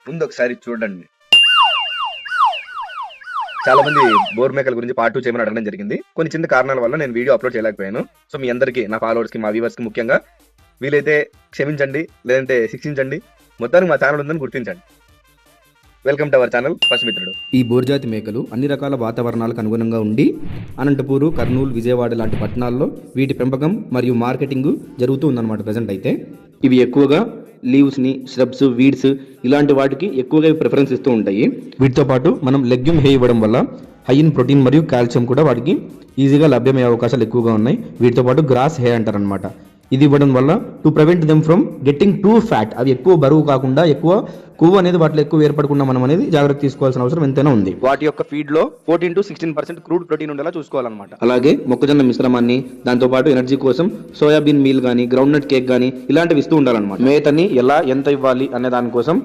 ముందు ఒకసారి చూడండి. చాలా మంది బోర్ మేకల గురించి పార్ట్ 2 చేయమని అడగడం జరిగింది. కొన్ని చిన్న కారణాల వల్ల నేను వీడియో అప్లోడ్ చేయలేకపోయాను. సో మీ అందరికీ, నా ఫాలోవర్స్ కి, మా వ్యూవర్స్ కి ముఖ్యంగా వీలైతే క్షమించండి, లేదంటే శిక్షించండి. మొత్తానికి మా ఛానల్ ఉందని గుర్తించండి. Welcome to our channel Pashumitrudu. ఈ బోర్జాతి మేకలు అన్ని రకాల వాతావరణాలకు అనుగుణంగా ఉండి అనంతపూరు, కర్నూలు, విజయవాడ లాంటి పట్టణాల్లో వీటి పెంపకం మరియు మార్కెటింగ్ జరుగుతూ ఉందన్నమాట ప్రజెంట్ అయితే. ఇవి ఎక్కువగా లీవ్స్ని, ష్రబ్స్, వీడ్స్ ఇలాంటి వాటికి ఎక్కువగా ప్రిఫరెన్స్ ఇస్తూ ఉంటాయి. వీటితో పాటు మనం లెగ్యూమ్ హే ఇవ్వడం వల్ల హై ఇన్ ప్రోటీన్ మరియు కాల్షియం కూడా వాటికి ఈజీగా లభ్యమయ్యే అవకాశాలు ఎక్కువగా ఉన్నాయి. వీటితో పాటు గ్రాస్ హే అంటారనమాట. ఇది ఇవ్వడం వల్ల to prevent them from getting two fat, అవి ఎక్కువ బరువు కాకుండా, ఎక్కువ కొవ్వు అనేది వాటిలో ఎక్కువ ఏర్పడకుండా మనం అనేది జాగ్రత్త తీసుకోవాల్సిన అవసరం ఎంతైనా ఉంది. వాటి యొక్క ఫీడ్ లో 14 to 16% క్రూడ్ ప్రోటీన్ ఉండేలా చూసుకోవాలన్నమాట. అలాగే మొక్కజొన్న మిశ్రమాన్ని, దాంతో పాటు ఎనర్జీ కోసం సోయాబీన్ మీల్ గానీ, గ్రౌండ్ నట్ కేక్ గానీ ఇలాంటివి ఇస్తూ ఉండాలన్నమాట. మేతని ఎలా ఎంత ఇవ్వాలి అనే దానికోసం